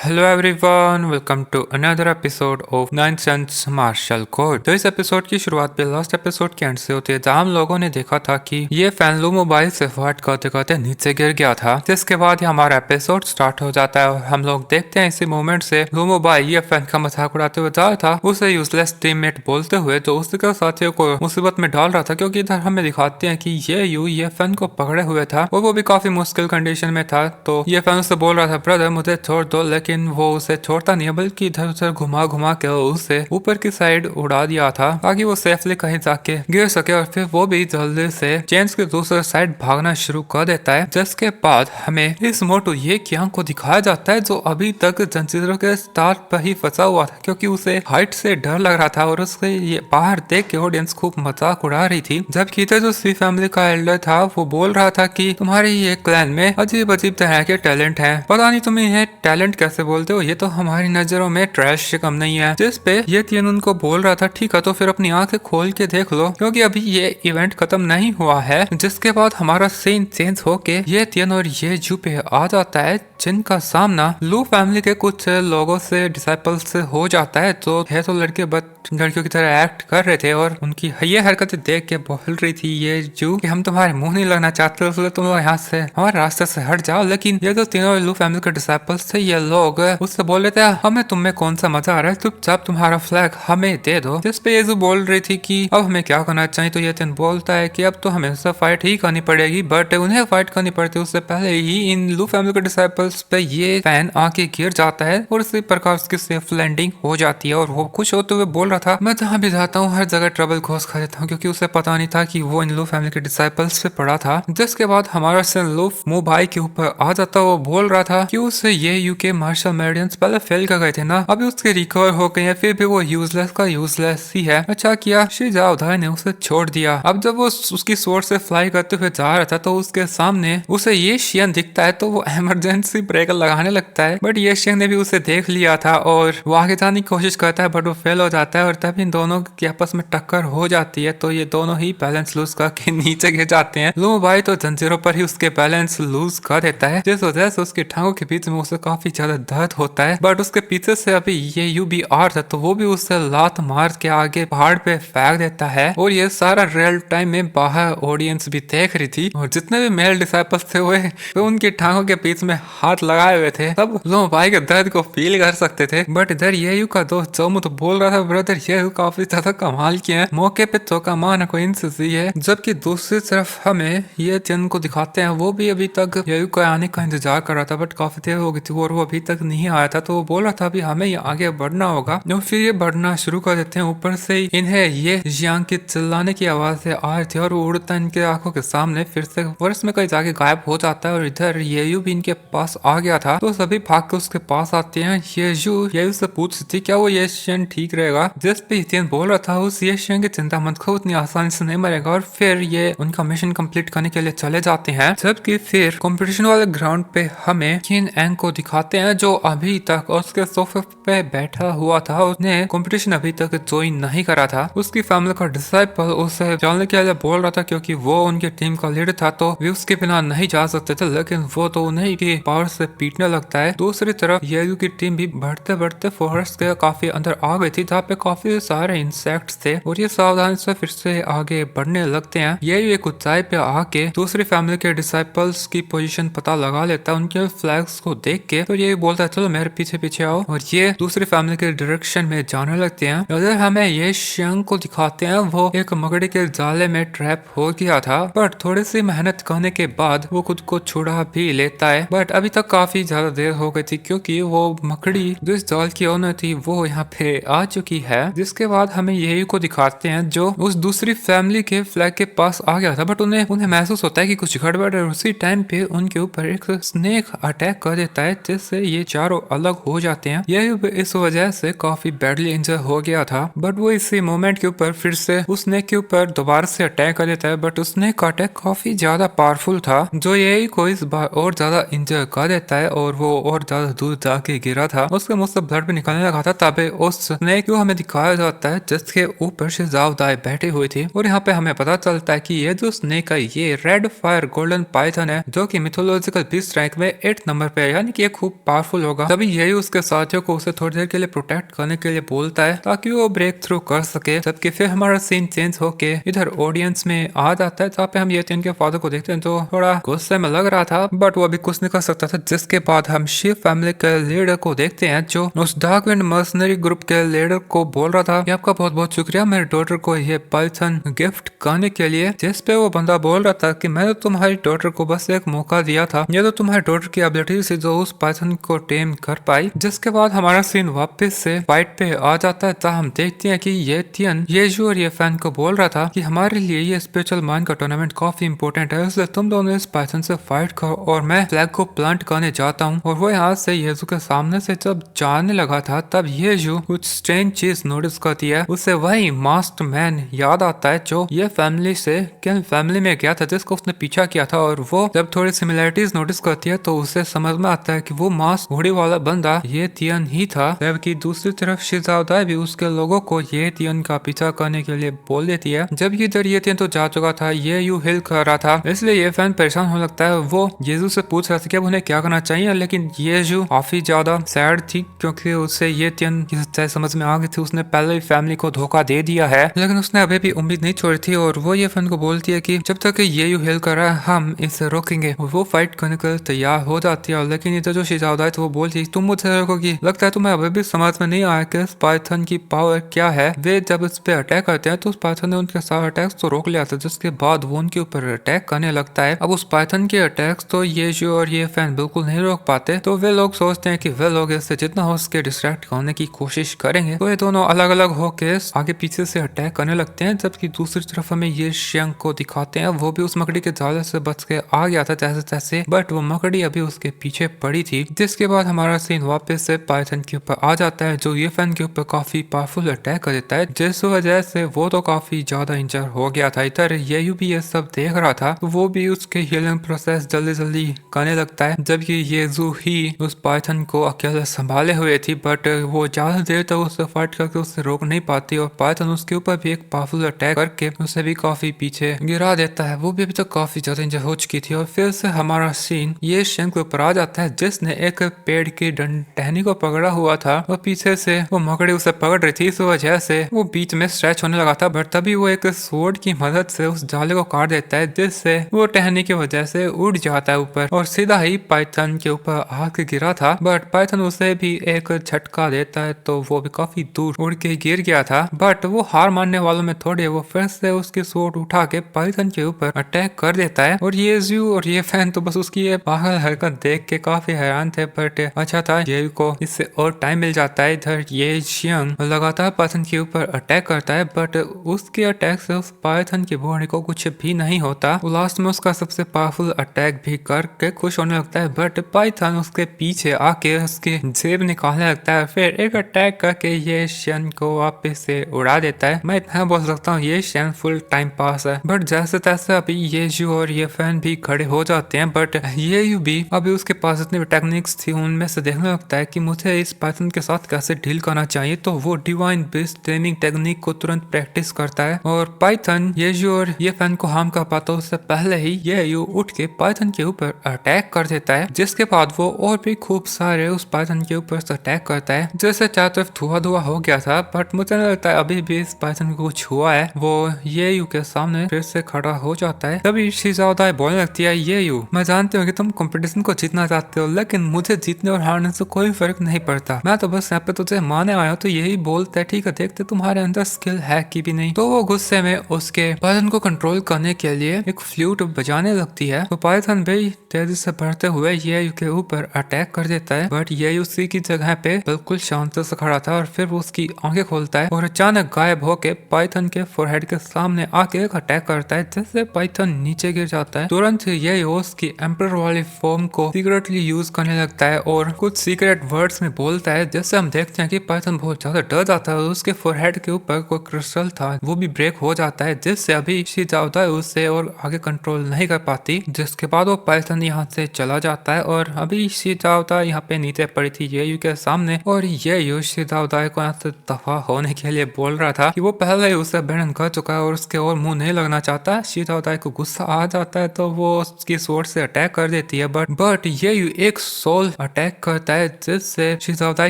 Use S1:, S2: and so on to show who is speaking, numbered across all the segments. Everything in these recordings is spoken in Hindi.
S1: Hello everyone, welcome to another episode of nine sense marshal code. तो इस एपिसोड की शुरुआत पे लास्ट एपिसोड के एंड से होती है, जहाँ हम लोगों ने देखा था कि ये फैन लू मोबाइल से फाइट करते करते नीचे गिर गया था। जिसके बाद ही हमारा एपिसोड स्टार्ट हो जाता है और हम लोग देखते हैं इसी मोमेंट से लू मोबाइल ये फैन का मजाक उड़ाते हुए जा रहा था, उसे यूजलेस टीममेट बोलते हुए जो उसके साथियों को मुसीबत में डाल रहा था, क्योंकि इधर हमें दिखाते हैं कि ये फैन को पकड़े हुए था और वो भी काफी मुश्किल कंडीशन में था। तो ये फैन उससे बोल रहा था, ब्रदर मुझे छोड़ दो, लेकिन वो उसे छोड़ता नहीं है, बल्कि इधर उधर घुमा घुमा के उसे ऊपर की साइड उड़ा दिया था ताकि वो सेफली कहीं जाके गिर सके। और फिर वो भी जल्दी से चेंज के दूसरे साइड भागना शुरू कर देता है। जिसके बाद हमें इस मोटू ये कियांग को दिखाया जाता है, जो अभी तक जंजीरों के स्टार पर ही फंसा हुआ था, क्योंकि उसे हाइट से डर लग रहा था और उसके ये बाहर देख के ऑडियंस खूब मजाक उड़ा रही थी। जबकि इधर जो सी फैमिली का एल्डर था वो बोल रहा था कि तुम्हारे ये क्लैन में अजीब अजीब तरह के टैलेंट हैं, पता नहीं तुम इन्हें टैलेंट कैसे बोलते हो, ये तो हमारी नजरों में ट्रैश से कम नहीं है। जिस पे ये तीन उनको बोल रहा था, ठीक है तो फिर अपनी आंखें खोल के देख लो, क्योंकि अभी ये इवेंट खत्म नहीं हुआ है। जिसके बाद हमारा सीन चेंज होके ये तीन और ये जू पे आ जाता है, जिनका सामना लू फैमिली के कुछ लोगों से डिसाइपल्स से हो जाता है। तो है तो लड़के बट लड़कियों की तरह एक्ट कर रहे थे और उनकी ये हरकतें देख के बोल रही थी ये जू कि हम तुम्हारे मुंह नहीं लगना चाहते, इसलिए तुम यहाँ से हमारे रास्ते से हट जाओ। लेकिन ये जो तीनों लू फैमिली के डिसाइपल्स थे, ये लोग उससे बोल रहे थे हमें तुम में कौन सा मजा आ रहा है, चुपचाप तुम्हारा फ्लैग हमें दे दो। जिस पे ये बोल रही थी कि अब हमें क्या करना चाहिए। तो ये तीन बोलता है कि अब तो हमें उससे फाइट ही करनी पड़ेगी, बट उन्हें फाइट करनी पड़ती है उससे पहले ही इन लू फैमिली के डिसाइपल्स पे ये फैन आके गिर जाता है और इसी प्रकार उसकी सेफ लैंडिंग हो जाती है। और वो खुश होते हुए बोल रहा था, मैं जहाँ भी जाता हूँ हर जगह ट्रबल खोज खा देता हूँ, क्योंकि उसे पता नहीं था कि वो इन लू फैमिली के डिसाइपल्स पे पड़ा था। जिसके बाद हमारा सन लू मोबाइल के ऊपर आ जाता, वो बोल रहा था कि उसे ये यूके मार्शल मेडियंस पहले फेल कर गए थे ना, अभी उसके रिकवर हो गए हैं, फिर भी वो यूजलेस का यूजलेस ही है। अच्छा किया शिजा उधार ने उसे छोड़ दिया। अब जब वो उसकी सोर्स से फ्लाई करते हुए जा रहा था, तो उसके सामने उसे ये शियन दिखता है, तो वो इमरजेंसी ब्रेकर लगाने लगता है, बट ये शियन ने भी उसे देख लिया था और वो आगे जाने की कोशिश करता है, बट वो फेल हो जाता है और तब इन दोनों की आपस में टक्कर हो जाती है। तो ये दोनों ही बैलेंस लूज करके नीचे गिर जाते हैं। लू भाई तो जंजीरों पर ही उसके बैलेंस लूज कर देता है, जिस वजह से उसकी टांगों के बीच में उसे काफी ज्यादा दर्द होता है। बट उसके पीछे से अभी ये यू भी आ रहा था, तो वो भी उससे लात मार के आगे पहाड़ पे फेंक देता है। और ये सारा रियल टाइम में बाहर ऑडियंस भी देख रही थी, और जितने भी मेल डिसाइपल्स थे वो उनकी टांगों के बीच में हाथ लगाए हुए थे। सब लो भाई के दर्द को फील कर सकते थे। बट इधर ये यू का दोस्त जोमू तो बोल रहा था, ब्रदर ये काफी ज्यादा कमाल किए हैं, मौके पे चौका मारना कोई इनसी है। जबकि दूसरी तरफ हमें ये चंद को दिखाते हैं, वो भी अभी तक ये को आने का इंतजार कर रहा था, बट काफी देर हो गई थी और वो अभी तक नहीं आया था। तो वो बोल रहा था अभी हमें ये आगे बढ़ना होगा। तो फिर ये बढ़ना शुरू कर देते हैं। ऊपर से इन्हें ये जियांग की चिल्लाने की आवाजें आ रही थी और वो उड़ता इनके आंखों के सामने फिर से वर्ष में कहीं जाके गायब हो जाता है। और इधर येयू भी इनके पास आ गया था, तो सभी भाग के उसके पास आते हैं। येयू से पूछती थी क्या वो ये शियन ठीक रहेगा, जिस पे हितेन बोल रहा था उस ये शियन की चिंता मत करो, उतनी आसानी से नहीं मरेगा। और फिर ये उनका मिशन कंप्लीट करने के लिए चले जाते हैं। जबकि फिर कंपटीशन वाले ग्राउंड पे हमें किन एंग को दिखाते हैं, जो अभी तक उसके सोफे पे बैठा हुआ था। उसने कंपटीशन अभी तक ज्वाइन नहीं करा था। उसकी फैमिली का डिसाइपल उसे जाने के लिए बोल रहा था, क्योंकि वो उनकी टीम का लीडर था, तो वे उसके बिना नहीं जा सकते थे, लेकिन वो तो उन्हीं की पावर से पीटने लगता है। दूसरी तरफ येयू की टीम भी बढ़ते बढ़ते फॉरेस्ट के काफी अंदर आ गई थी, जहाँ पे काफी सारे इंसेक्ट्स थे, और ये सावधानी से फिर से आगे बढ़ने लगते हैं। येयू एक ऊंचाई पे आके दूसरी फैमिली के डिसाइपल्स की पोजीशन पता लगा लेता है उनके फ्लैग्स को देख के। तो ये बोलता है चलो मेरे पीछे पीछे आओ, और ये दूसरी फैमिली के डायरेक्शन में जाने लगते हैं। अगर हमें ये शियांग को दिखाते हैं, वो एक मकड़ी के जाले में ट्रैप हो गया था, बट थोड़ी सी मेहनत करने के बाद वो खुद को छुड़ा भी लेता है। बट अभी तक काफी ज्यादा देर हो गई थी, क्योंकि वो मकड़ी जिस जाल की ओनर थी वो यहाँ पे आ चुकी है। जिसके बाद हमें यही को दिखाते हैं जो उस दूसरी फैमिली के फ्लैग के पास आ गया था, बट उन्हें महसूस होता है कि कुछ गड़बड़ है। उसी टाइम पे उनके ऊपर एक स्नेक अटैक कर देता है, जिससे ये चारों अलग हो जाते हैं। ये इस वजह से काफी बैडली इंजर हो गया था, बट वो इसी मोमेंट के ऊपर फिर से उस स्नेक के ऊपर दोबारा से अटैक कर देता है। बट उस स्नेक का अटैक काफी ज्यादा पावरफुल था, जो ये को इस बार और ज्यादा इंजर कर देता है और वो और ज्यादा दूर जाके गिरा था। उसके मुंह से ब्लड भी निकलने लगा था। तभी उस स्नेक को हमें दिखाया जाता है जिसके ऊपर शिजावदाई बैठी हुई थी और यहाँ पे हमें पता चलता है कि ये जो स्नेक है ये रेड फायर गोल्डन पाइथन है जो कि मिथोलॉजिकल बीस्ट रैंक में 8 नंबर पे है, यानी कि ये खूब पावरफुल होगा। तभी यही उसके साथियों को उसे थोड़ी देर के लिए प्रोटेक्ट करने के लिए बोलता है ताकि वो ब्रेक थ्रू कर सके। जबकि फिर हमारा सीन चेंज होके इधर ऑडियंस में आ जाता है जहाँ पे हम ये के फादर को देखते हैं तो थोड़ा गुस्से में लग रहा था बट वो अभी कुछ नहीं कर सकता था। जिसके बाद हम शिव फैमिली के लीडर को देखते हैं जो उस डार्क विंड मर्सनरी ग्रुप के लीडर को बोल रहा था कि आपका बहुत बहुत शुक्रिया मेरे डॉटर को ये पाइथन गिफ्ट करने के लिए। जिस पे वो बंदा बोल रहा था कि मैंने तो तुम्हारी डॉटर को बस एक मौका दिया था, ये तो तुम्हारी डॉटर की एबिलिटी से जो उस पाइथन को टेम कर पाई। जिसके बाद हमारा सीन वापस से फाइट पे आ जाता है जहाँ हम देखते हैं कि ये थियन येजू और ये फैन को बोल रहा था कि हमारे लिए ये स्पिरिचुअल माइंड का टूर्नामेंट काफी इंपॉर्टेंट है, इसलिए तुम दोनों इस पाइथन से फाइट करो और मैं फ्लैग को प्लांट करने जाता हूँ। और वो यहाँ से येजू के सामने से जब जाने लगा था तब येजू कुछ स्ट्रेंज चीज नोटिस करती है। उसे वही मास्क्ड मैन याद आता है जो ये फैमिली से किन फैमिली में गया था जिसको उसने पीछा किया था। और वो जब थोड़ी सिमिलरिटीज नोटिस करती है तो उसे समझ में आता है कि वो मास्क घोड़ी वाला बंदा ये थियन ही था। जबकि दूसरी तरफ शिजावदाई भी उसके लोगों को ये थियन का पीछा करने के लिए बोल देती है। जब इधर ये थियन तो जा चुका था, ये यू हिल कर रहा था, इसलिए ये फैन परेशान होने लगता है। वो येजू से पूछ रहा था कि अब उन्हें क्या करना चाहिए, लेकिन येजू काफी ज्यादा सैड थी क्योंकि उसे ये थियन की सच्चाई समझ में आ गई थी। उसने पहले ही फैमिली को धोखा दे दिया है लेकिन उसने अभी भी उम्मीद नहीं छोड़ी थी और वो ये फैन को बोलती है कि जब तक ये यू हिल कर रहा है हम इसे रोकेंगे। और वो फाइट करने के लिए तैयार हो जाती है। लेकिन इधर जो शिजावदाई तो वो बोलती तुम मुझसे रोकोगी, लगता है तुम्हें अभी भी समझ में नहीं आया कि इस पाइथन की पावर क्या है। वे जब इस पे अटैक करते हैं तो उस पाइथन ने उनके सारे अटैक्स तो रोक लिया था, जिसके बाद वो उनके ऊपर अटैक करने लगता है। अब उस पाइथन के अटैक्स तो ये जो और ये फैन बिल्कुल नहीं रोक पाते, तो वे लोग सोचते हैं कि वे लोग इससे जितना हो सके डिस्ट्रैक्ट करने की कोशिश करेंगे। तो ये दोनों अलग अलग होके आगे पीछे से अटैक करने लगते हैं। जबकि दूसरी तरफ हमें ये शियंग को दिखाते हैं, वो भी उस मकड़ी के जाले से बच के आ गया था जैसे तैसे, बट वो मकड़ी अभी उसके पीछे पड़ी थी। जिसके बाद हमारा सीन वापस से पाइथन के ऊपर आ जाता है जो ये फैन के ऊपर काफी पावरफुल अटैक कर देता है, जिस वजह से वो तो काफी ज्यादा इंजर हो गया था। इधर ये भी ये सब देख रहा था तो वो भी उसके हीलिंग प्रोसेस जल्दी जल्दी करने लगता है। जबकि येजू ही उस पाइथन को अकेले संभाले हुए थी बट वो ज्यादा देर तक उससे फाइट करके उससे रोक नहीं पाती और पाइथन उसके ऊपर भी एक पावरफुल अटैक करके उसे भी काफी पीछे गिरा देता है। वो भी अभी तक काफी ज्यादा इंजर हो चुकी थी। और फिर से हमारा सीन ये शियंग के ऊपर आ जाता है जिसने एक पेड़ की टहनी को पकड़ा हुआ था और पीछे से वो मकड़ी उसे पकड़ रही थी, इस वजह से वो बीच में स्ट्रेच होने लगा था। बट तभी वो एक स्वॉर्ड की मदद से उस जाले को काट देता है जिससे वो टहनी की वजह से उड़ जाता है ऊपर और सीधा ही पाइथन के ऊपर आके गिरा था। बट पाइथन उसे भी एक झटका देता है तो वो भी काफी दूर उड़ के गिर गया था। बट वो हार मानने वालों में थोड़े वो फिर से उसकी स्वॉर्ड उठा के पाइथन के ऊपर अटैक कर देता है। और ये जू और ये फैन तो बस उसकी ये पागल हरकत देख के काफी हैरान थे। बट अच्छा था ये को इससे और टाइम मिल जाता है। इधर ये शियंग लगातार पाइथन के ऊपर अटैक करता है बट उसके अटैक से उस पाइथन की बॉडी को कुछ भी नहीं होता। लास्ट में उसका सबसे पावरफुल अटैक भी करके खुश होने लगता है बट पाइथन उसके पीछे आके उसकी जेब निकालने लगता है। फिर एक अटैक करके ये शियंग को वापस से उड़ा देता है। मैं इतना बोल सकता हूँ ये शियंग फुल टाइम पास है। बट जैसे तैसे अभी ये जू और ये फैन भी खड़े हो जाते हैं बट ये यू भी अभी उसके पास इतनी टेक्निक्स थी उनमें से देखने लगता है कि मुझे इस पाइथन के साथ कैसे डील करना चाहिए। तो वो डिवाइन बेस्ड ट्रेनिंग टेक्निक को तुरंत प्रैक्टिस करता है और पाइथन ये जो और ये फैन को हार्म कर पाता है उससे पहले ही ये यू उठ के पाइथन के ऊपर अटैक कर देता है। जिसके बाद वो और भी खूब सारे उस पाइथन के ऊपर से अटैक करता है जैसे चारों तरफ धुआं धुआं हो गया था। बट मुझे नहीं लगता है अभी भी इस पाइथन को कुछ हुआ है। वो ये यू के सामने फिर से खड़ा हो जाता है। तभी शिजावदाई बोलने लगती है ये यू मैं जानती हूँ कि तुम कंपटीशन को जीतना चाहते हो लेकिन मुझे जीतने और हारने से कोई फर्क नहीं पड़ता। मैं तो बस यहाँ पे तुझे माने आया हूँ तो यही बोलते ठीक है देखते तुम्हारे अंदर स्किल है कि भी नहीं। तो वो गुस्से में उसके पाइथन को कंट्रोल करने के लिए एक फ्लूट बजाने लगती है। तो पाइथन भी तेजी से बढ़ते हुए ये के ऊपर अटैक कर देता है बट ये उसी की जगह पे बिल्कुल शांति से खड़ा था और फिर वो उसकी आंखें खोलता है और अचानक गायब होके पाइथन के फोरहेड के सामने आके एक अटैक करता है जिससे पाइथन नीचे गिर जाता है। तुरंत ये उसकी एम्पर वाली फॉर्म को सीक्रेटली यूज करने लगता है और कुछ सीक्रेट वर्ड्स में बोलता है जिससे हम देखते हैं कि पाइथन बहुत ज्यादा डर जाता है। उसके फोरहेड के ऊपर कोई क्रिस्टल था वो भी ब्रेक हो जाता है जिससे अभी शिजावदाई उससे और आगे कंट्रोल नहीं कर पाती। जिसके बाद वो पाइथन यहाँ से चला जाता है और अभी शीतावता यहाँ पे नीचे पड़ी थी येयू के सामने और येयू शीतावता को यहाँ से दफा होने के लिए बोल रहा था कि वो पहले ही उसे बैंड कर चुका है और उसके और मुंह नहीं लगना चाहता। शीतावता को गुस्सा आ जाता है तो वो उसकी स्वॉर्ड से अटैक कर देती है बट येयू एक सोल अटैक करता है जिससे शीतावता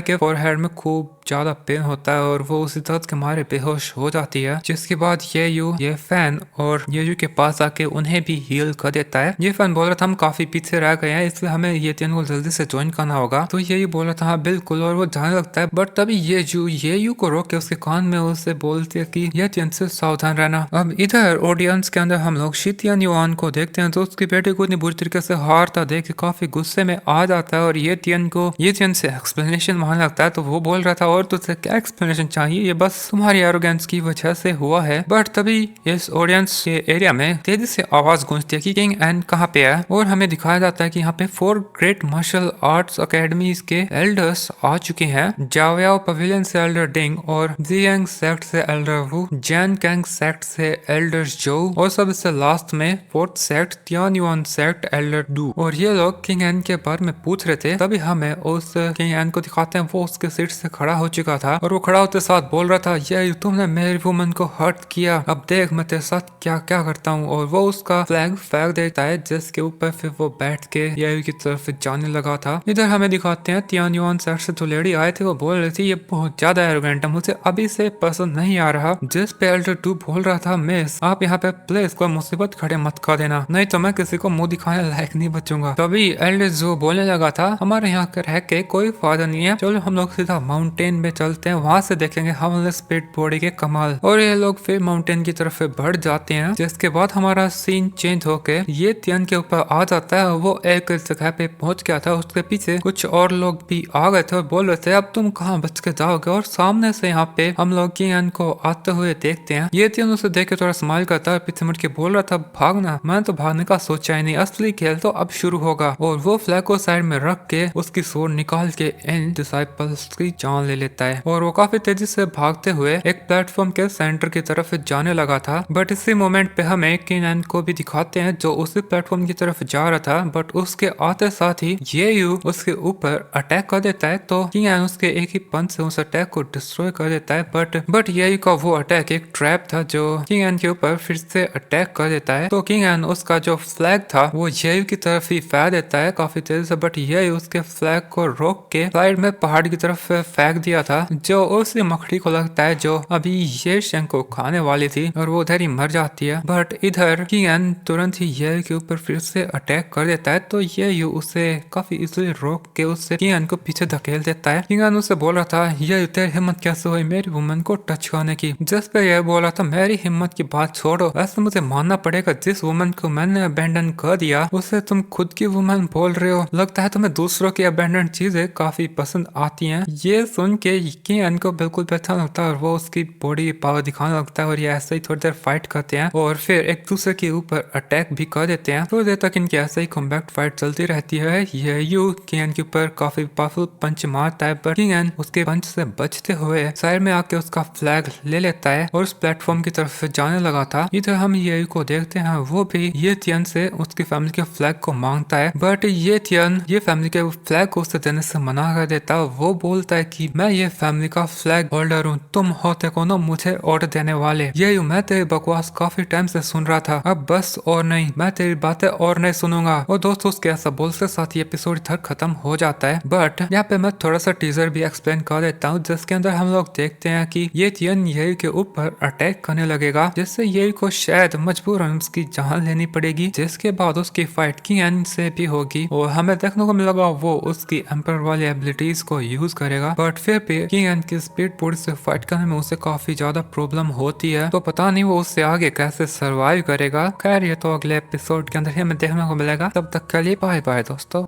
S1: के फोरहेड में खूब ज्यादा पेन होता है और वो उसी दर्द के मारे बेहोश हो जाती है। जिसके बाद ये फैन और येयू के पास आके उन्हें भी हील कर देता है। ये फैन बोल रहा था हम काफी पीछे रह गए हैं इसलिए हमें ये तीन को जल्दी से ज्वाइन करना होगा। तो ये बोल रहा था हाँ बिल्कुल और वो जाने लगता है बट तभी येयू को रोक के उसके कान में उसे बोलती है कि ये तीन से सावधान रहना। अब इधर ऑडियंस के अंदर हम लोग शीतियन युआन को देखते हैं तो उसकी बेटे को इतनी बुरी तरीके से हारता देख के काफी गुस्से में आ जाता है और ये तीन से एक्सप्लेनेशन मांगने लगता है। तो वो बोल रहा था और तुझसे क्या एक्सप्लेनेशन चाहिए, ये बस तुम्हारी एरोगेंस की वजह से हुआ है। बट तभी इस ऑडियंस के एरिया में तेजी से आवाज गूंजती है कि किंग एन कहाँ पे है और हमें दिखाया जाता है कि यहाँ पे 4 ग्रेट मार्शल आर्ट्स अकेडमीज के एल्डर्स आ चुके हैं। जाओयाओ पवेलियन से एल्डर डिंग और जियांग सेक्ट से एल्डर वू, जैन कैंग सेक्ट से एल्डर जो और सबसे लास्ट में 4th sect Tianyuan sect elder Du. और ये लोग किंग एन के बारे में पूछ रहे थे तभी हमें उस किंग एन को दिखाते हैं वो उसके सीट से खड़ा हो चुका था और वो खड़ा होते साथ बोल रहा था ये तुमने मेरी वुमन को हर्ट किया, अब देख मैं तेरे साथ क्या क्या करता हूँ। और वो उसका फ्लैग फेंक देता है जिसके ऊपर फिर वो बैठ के येयू की तरफ जाने लगा था। इधर हमें दिखाते हैं तियानयुआन सेक्ट से जो लेडी आए थे वो बोल रही थी ये बहुत ज्यादा एरोगेंट है, मुझे अभी से पसंद नहीं आ रहा। जिस पे एल्डर 2 बोल रहा था मिस आप यहाँ पे प्लीज कोई मुसीबत खड़े मत कर देना नहीं तो मैं किसी को मुंह दिखाने लायक नहीं बचूंगा। तभी एल्डर जो बोलने लगा था हमारे यहाँ रह के कोई फायदा नहीं है, चलो हम लोग सीधा माउंटेन में चलते हैं, वहां से देखेंगे हम स्पीड बॉडी के कमाल। और ये लोग फिर माउंटेन की तरफ बढ़ जाते हैं जिसके बाद हमारा सीन चेंज होके ये तियन के ऊपर आ जाता है। वो एक जगह पे पहुंच गया था, उसके पीछे कुछ और लोग भी आ गए थे और बोल रहे थे अब तुम कहाँ बच के जाओगे। और सामने से यहाँ पे हम लोग किंग को आते हुए देखते हैं। ये तियन उसे देख के थोड़ा स्माइल करता है, पीछे मुड़ के बोल रहा था भागना, मैंने तो भागने का सोचा ही नहीं, असली खेल तो अब शुरू होगा। और वो फ्लैग को साइड में रख के उसकी स्वॉर्ड निकाल के इन डिसाइपल्स की जान ले लेता है और वो काफी तेजी से भागते हुए एक प्लेटफॉर्म के सेंटर की तरफ जाने लगा था। बट इसी मोमेंट पे हमें किंग को भी दिखाते हैं जो उसी प्लेटफॉर्म की तरफ जा रहा था बट उसके आते साथ ही येयू उसके ऊपर अटैक कर देता है। तो किंग उसके एक ही पंच से उस अटैक को डिस्ट्रॉय कर देता है बट येयू का वो अटैक एक ट्रैप था जो किंग के ऊपर फिर से अटैक कर देता है। तो किंग उसका जो फ्लैग था वो येयू की तरफ ही फेंक देता है काफी तेजी से बट येयू उसके फ्लैग को रोक के साइड में पहाड़ की तरफ फेंक दिया था जो उसी मकड़ी को लगता है जो अभी ये शेंग को खाने वाली थी और वो उधर ही मर जाती है। बट इधर किंग तुरंत ही येयू के ऊपर फिर से अटैक कर देता है तो येयू उसे काफी इजीली रोक के उससे किंग को पीछे धकेल देता है। किंग उसे बोल रहा था ये तेरी हिम्मत कैसे हुई मेरी वुमन को टच करने की, जिस पे यह बोल रहा था मेरी हिम्मत की बात छोड़ो, वैसे मुझे मानना पड़ेगा जिस वुमन को मैंने अबेंडन कर दिया उसे तुम खुद की वुमन बोल रहे हो, लगता है तुम्हें दूसरों की अबेंडन चीजें काफी पसंद आती हैं। ये सुन के किंग को बिल्कुल भी अच्छा लगता है और वो उसकी बॉडी पावर दिखाने लगता है और ये ऐसे ही थोड़ी देर फाइट करते हैं और फिर एक दूसरे के ऊपर अटैक भी कर देते हैं। थोड़ी देर तक इनकी ऐसे ही कॉम्बैक्ट फाइट चलती रहती है। येयू किंग के ऊपर काफी पावरफुल पंच मारता है पर किंग उसके पंच से बचते हुए साइड में आके उसका फ्लैग ले लेता है और उस प्लेटफॉर्म की तरफ जाने लगा था। इधर हम येयू को देखते हैं वो भी ये तियन से उसकी फैमिली के फ्लैग को मांगता है बट ये तियन ये फैमिली के फ्लैग को उसे देने से मना कर देता है। वो बोलता है कि मैं ये फैमिली का फ्लैग होल्डर हूँ, तुम होते कौन हो मुझे ऑर्डर देने वाले। येयू मैं तेरी बकवास काफी टाइम से सुन रहा था, अब बस और नहीं, मैं तेरी बातें और नहीं सुनूंगा। और दोस्तों उसके ऐसा बोलते साथ ये एपिसोड इधर खत्म हो जाता है। बट यहाँ पे मैं थोड़ा सा टीजर भी एक्सप्लेन कर देता हूँ जिसके अंदर हम लोग देखते हैं कि ये तियन येयू के ऊपर अटैक करने लगेगा जिससे येयू को शायद मजबूरन उसकी जान लेनी पड़ेगी, जिसके बाद उसकी फाइट किंग से भी होगी और हमें देखने को मिलेगा वो उसकी एम्पर वाली एबिलिटीज को यूज करेगा। बट फिर भी किंग की स्पीड बॉडी से फाइट करने में उसे काफी ज्यादा प्रॉब्लम होती है तो पता नहीं वो उससे आगे कैसे सरवाइव करेगा। खैर ये तो अगले एपिसोड के अंदर ही हमें देखने को मिलेगा, तब तक के लिए बाय बाय दोस्तों।